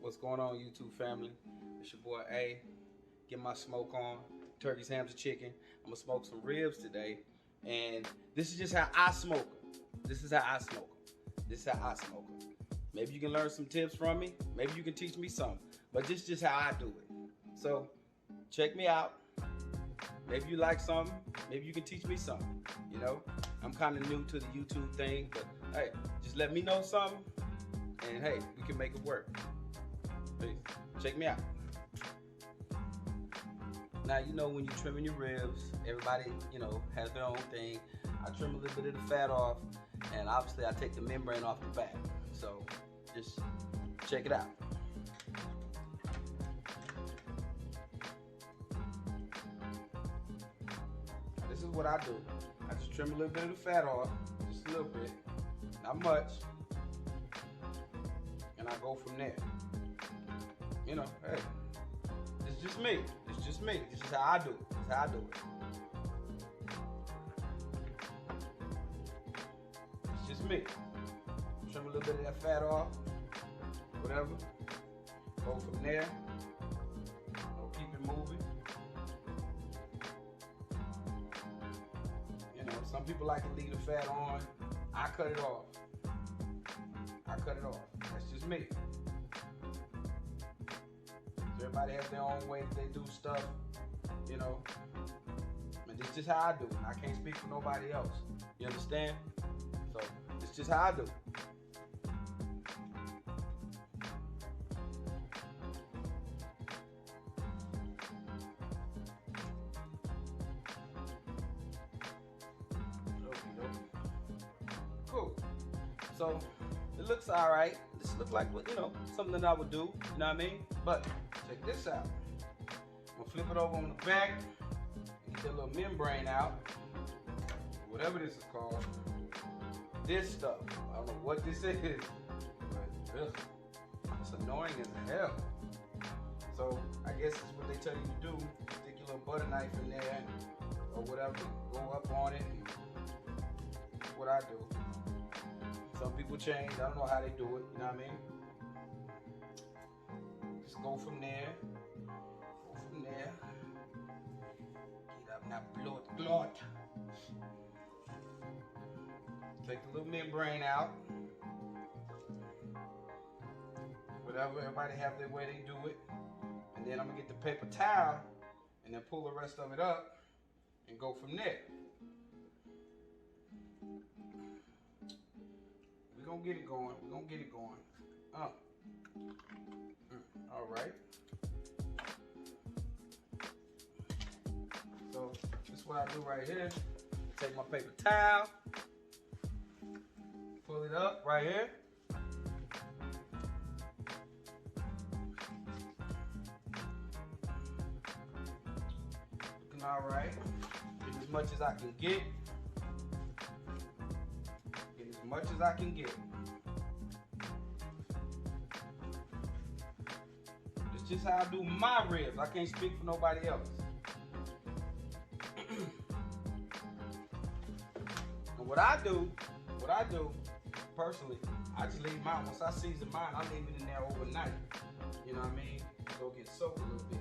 What's going on, YouTube family? It's your boy A. Get my smoke on. Turkeys, hams, and chicken. I'm gonna smoke some ribs today, and this is just how I smoke them. This is how I smoke them. This is how I smoke them. Maybe you can learn some tips from me. Maybe you can teach me something. But this is just how I do it. So check me out. Maybe you like something. Maybe you can teach me something. You know, I'm kind of new to the YouTube thing, but hey, just let me know something, and hey, we can make it work. Peace. Check me out. Now, you know, when you're trimming your ribs, everybody, you know, has their own thing. I trim a little bit of the fat off, and obviously I take the membrane off the back. So just check it out. This is what I do. I just trim a little bit of the fat off, just a little bit, not much, and I go from there. You know, hey, it's just me. It's just me. This is how I do it. This is how I do it. It's just me. Trim a little bit of that fat off, whatever. Go from there. I'll keep it moving. You know, some people like to leave the fat on. I cut it off. I cut it off. That's just me. Everybody has their own way that they do stuff, you know. And this is just how I do it. I can't speak for nobody else. You understand? So it's just how I do it. Cool. So it looks all right. This looks like, you know, something that I would do. You know what I mean? But check this out. I'm gonna flip it over on the back and get that little membrane out. Whatever this is called. This stuff. I don't know what this is, but ugh, it's annoying as hell. So I guess it's what they tell you to do. Stick your little butter knife in there or whatever. Go up on it. And that's what I do. Some people change. I don't know how they do it. You know what I mean? Just go from there. Go from there. Get up now, blood. Take the little membrane out. Whatever, everybody have their way they do it. And then I'm gonna get the paper towel and then pull the rest of it up and go from there. We're gonna get it going. We're gonna get it going. All right. So this is what I do right here. Take my paper towel, pull it up right here. Looking all right. Get as much as I can get. Get as much as I can get. Just how I do my ribs. I can't speak for nobody else. And what I do personally, I just leave mine. Once I season mine, I leave it in there overnight. You know what I mean? So it gets soaked a little bit.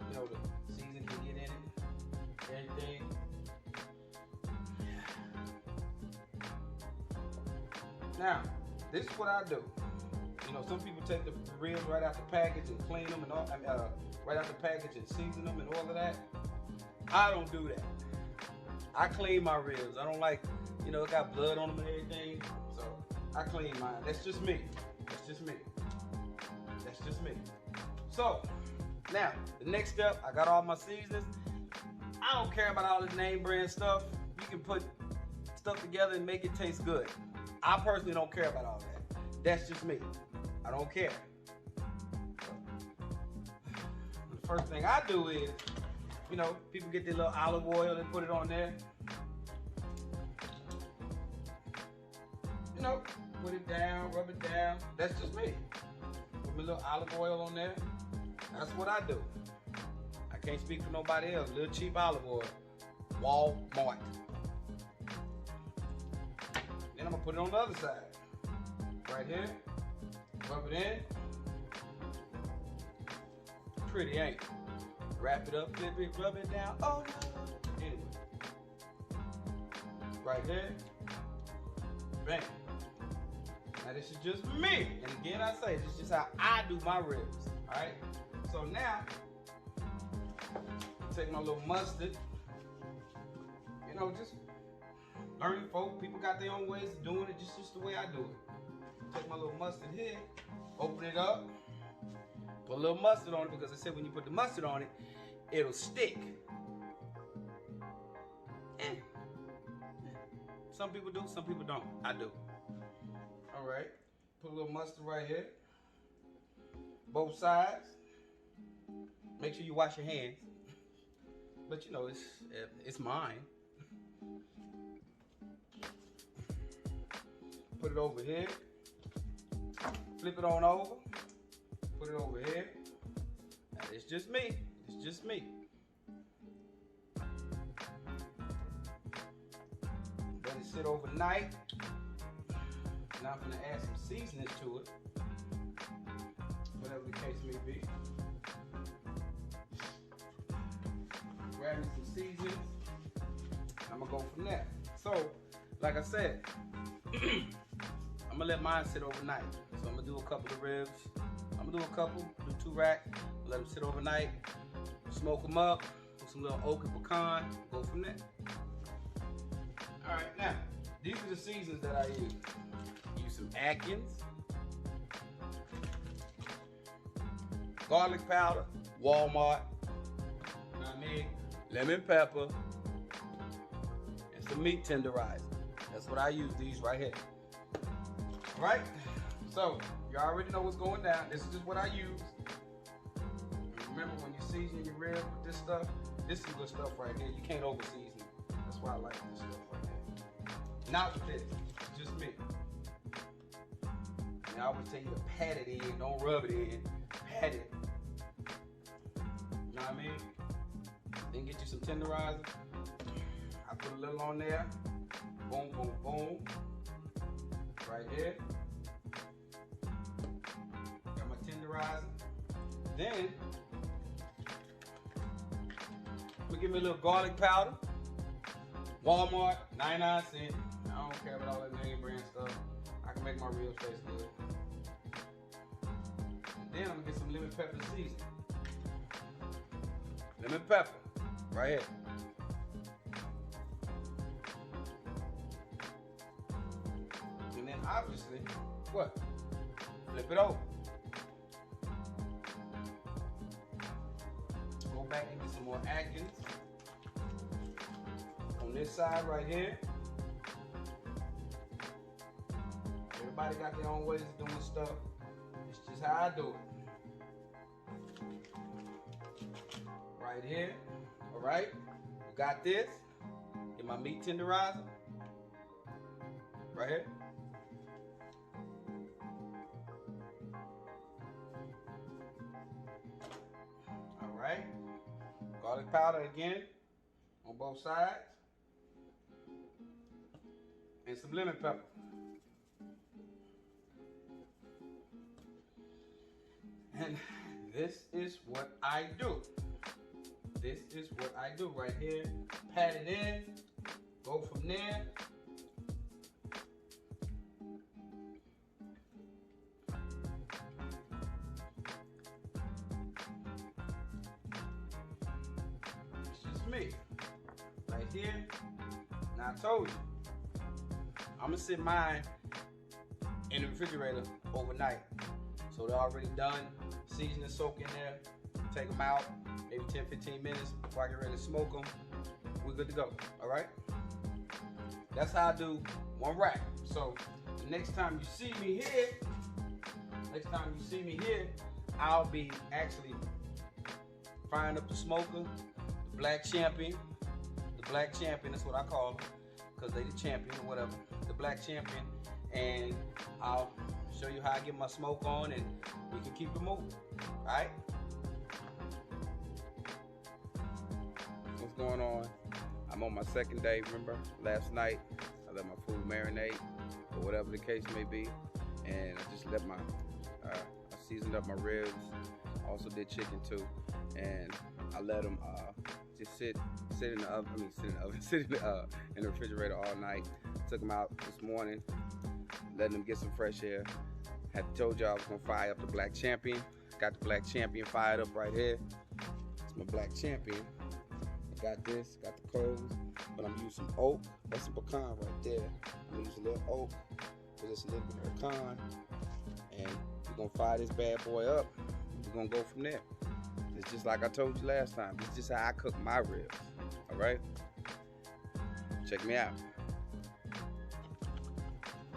You know, the season can get in it. Everything. Now, this is what I do. You know, some people take the ribs right out the package and clean them and all, right out the package and season them and all of that. I don't do that. I clean my ribs. I don't like, you know, it got blood on them and everything. So I clean mine. That's just me. That's just me. That's just me. So now the next step, I got all my seasonings. I don't care about all this name brand stuff. You can put stuff together and make it taste good. I personally don't care about all that. That's just me. I don't care. The first thing I do is, you know, people get their little olive oil and put it on there. You know, put it down, rub it down. That's just me. Put my little olive oil on there. That's what I do. I can't speak for nobody else. Little cheap olive oil. Walmart. Then I'm gonna put it on the other side. Right here. Rub it in. pretty, ain't it? Wrap it up, flip it, rub it down. Oh no. Anyway. Right there. Bam. Now this is just me. And again I say, this is just how I do my ribs. Alright? So now, take my little mustard. You know, just learning folk. People got their own ways of doing it, just the way I do it. Take my little mustard here, open it up, put a little mustard on it because I said when you put the mustard on it, it'll stick. Some people do, some people don't. I do. All right, put a little mustard right here. Both sides. Make sure you wash your hands. But you know, it's mine. Put it over here. Flip it on over. Put it over here. Now, it's just me. It's just me. Let it sit overnight. Now I'm gonna add some seasonings to it. Whatever the case may be. Grab me some seasonings. I'm gonna go from there. So, like I said, I'm gonna let mine sit overnight. So I'm gonna do a couple of ribs. I'm gonna do a couple, do 2 racks, let them sit overnight, smoke them up with some little oak and pecan, go from there. All right, now, these are the seasons that I use. Use some Atkins, garlic powder, Walmart, you know what I mean? Lemon pepper, and some meat tenderizer. That's what I use, these right here. All right, so you already know what's going down. This is just what I use. And remember, when you season your ribs with this stuff, this is good stuff right here. You can't over season it. That's why I like this stuff right here. Not with this, it's just me. And I always tell you to pat it in, don't rub it in, pat it. You know what I mean? Then get you some tenderizer. I put a little on there. Boom, boom, boom. Right here. Got my tenderizer. Then, we give me a little garlic powder. Walmart, 99 cents. I don't care about all that name brand stuff. I can make my ribs taste good. And then I'm gonna get some lemon pepper seasoning. Lemon pepper, right here. And then obviously, what? Flip it over. Go back and get some more Atkins. On this side right here. Everybody got their own ways of doing stuff. It's just how I do it. Right here. All right. We got this. Get my meat tenderizer. Right here. All right. Garlic powder again on both sides. And some lemon pepper. And this is what I do. This is what I do right here. Pat it in. Go from there. It's just me. Right here. Now I told you. I'm gonna sit mine in the refrigerator overnight. So they're already done. Seasoning soak in there. Take them out. Maybe 10-15 minutes before I get ready to smoke them. We're good to go. All right? That's how I do 1 rack. So the next time you see me here, I'll be actually firing up the smoker, the black champion. The black champion, that's what I call them, because they the champion or whatever. The black champion. And I'll show you how I get my smoke on, and we can keep it moving. All right? What's going on? I'm on my 2nd day. Remember, last night I let my food marinate, or whatever the case may be, and I just let my I seasoned up my ribs. Also did chicken too, and I let them just sit in the oven. I mean, sit in the oven, sit in the refrigerator all night. Took them out this morning, letting them get some fresh air. Had told y'all I was gonna fire up the Black Champion. Got the Black Champion fired up right here. It's my Black Champion. I got this, got the coals, but I'm using some oak. That's some pecan right there. I'm gonna use a little oak with just a little bit of pecan, and we're gonna fire this bad boy up. We're gonna go from there. It's just like I told you last time. It's just how I cook my ribs. All right? Check me out.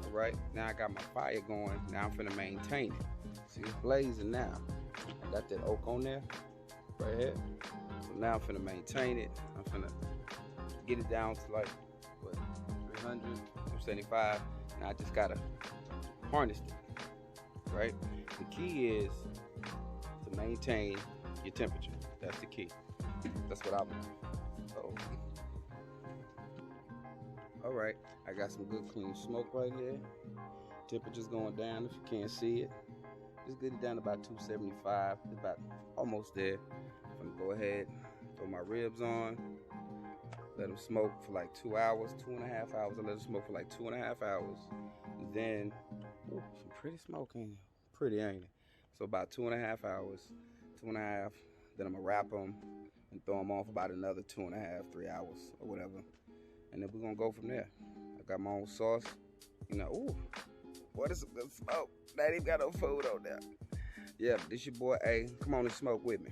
All right, now I got my fire going. Now I'm finna maintain it. See, it's blazing now. I got that oak on there, right here. So now I'm finna maintain it. I'm finna get it down to like, what, 300, 275. Now I just gotta harness it, right? The key is to maintain your temperature. That's the key. That's what I want. So, all right, I got some good clean smoke right here. Temperature's going down if you can't see it. Just get it down to about 275. It's about almost there. I'm gonna go ahead, throw my ribs on, let them smoke for like 2 hours, 2.5 hours. I let them smoke for like 2.5 hours. And then, ooh, some pretty smoke, ain't it? Pretty, ain't it? So about 2.5 hours, 2.5. Then I'm gonna wrap them and throw them on for about another 2.5, 3 hours or whatever. And then we're gonna go from there. I got my own sauce. You know, ooh, boy, this is some good smoke. I ain't even got no food on there. Yeah, this your boy A. Come on and smoke with me.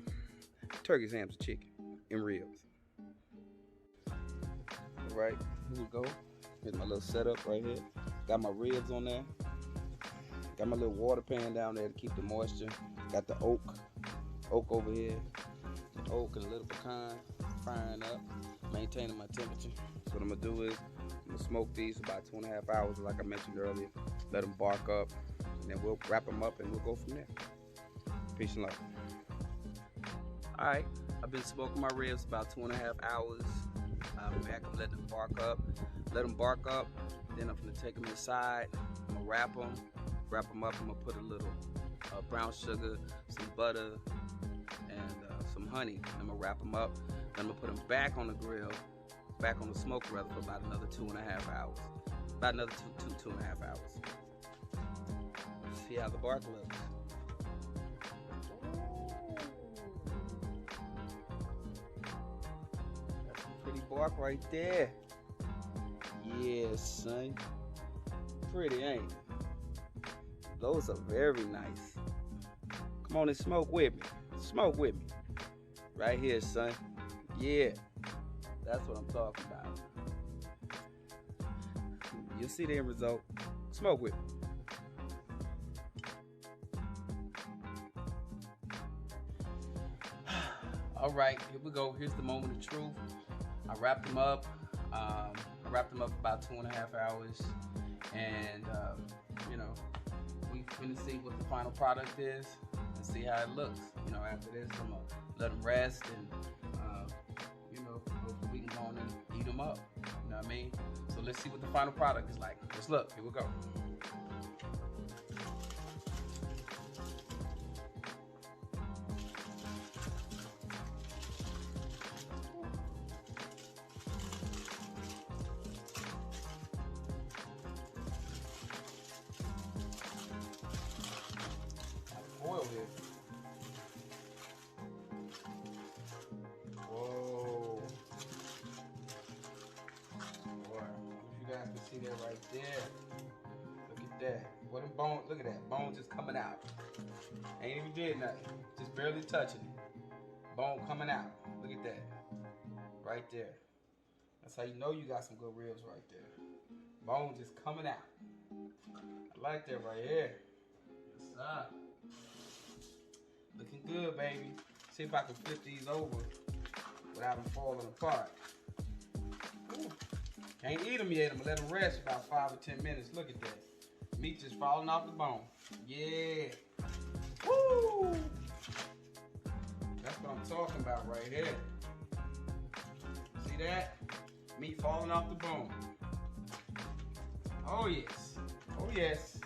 Turkeys, hams, and chicken, and ribs. All right, here we go. Here's my little setup right here. Got my ribs on there. Got my little water pan down there to keep the moisture. Got the oak over here. The oak and a little pecan, firing up, maintaining my temperature. So what I'm gonna do is, I'm gonna smoke these for about 2.5 hours, like I mentioned earlier. Let them bark up, and then we'll wrap them up and we'll go from there. Peace and love. All right, I've been smoking my ribs about 2.5 hours. I'm back, I'm letting them bark up. Let them bark up, then I'm gonna take them inside. I'm gonna wrap them up. I'm gonna put a little brown sugar, some butter, and some honey. I'm gonna wrap them up. Then I'm gonna put them back on the grill, back on the smoke rather, for about another 2.5 hours. About another 2.5 hours. See how the bark looks. That's some pretty bark right there. Yeah, son. Pretty, ain't it? Those are very nice. Come on and smoke with me. Smoke with me. Right here, son. Yeah. That's what I'm talking about. You'll see the end result. Smoke with me. All right, here we go. Here's the moment of truth. I wrapped them up. About 2.5 hours, and you know, we finna see what the final product is and see how it looks. You know, after this, I'm gonna let them rest, and you know, hopefully we can go on and eat them up. You know what I mean? So let's see what the final product is like. Let's look. Here we go. Oil here. Whoa. Boy, if you guys can see that right there. Look at that. What a bone, look at that. Bone just coming out. Ain't even did nothing. Just barely touching it. Bone coming out. Look at that. Right there. That's how you know you got some good ribs right there. Bone just coming out. I like that right here. Yes, sir. Looking good, baby. See if I can flip these over without them falling apart. Ooh. Can't eat them yet. I'm gonna let them rest about 5 or 10 minutes. Look at that. Meat just falling off the bone. Yeah. Woo! That's what I'm talking about right here. See that? Meat falling off the bone. Oh yes. Oh yes.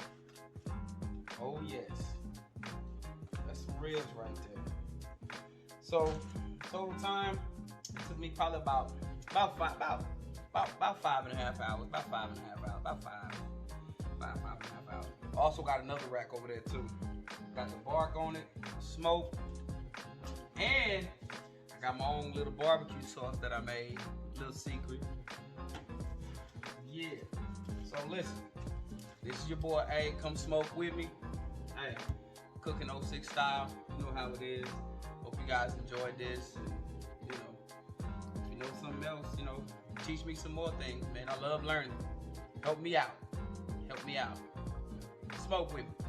Oh yes. ribs right there. So total time, it took me probably about 5.5 hours. About 5.5 hours. About 5.5 hours. Also got another rack over there too. Got the bark on it, smoke, and I got my own little barbecue sauce that I made. Little secret. Yeah. So listen, this is your boy A. Come smoke with me. Hey, cooking 06 style. You know how it is. Hope you guys enjoyed this. And, you know, if you know something else, you know, teach me some more things, man. I love learning. Help me out. Help me out. Smoke with me.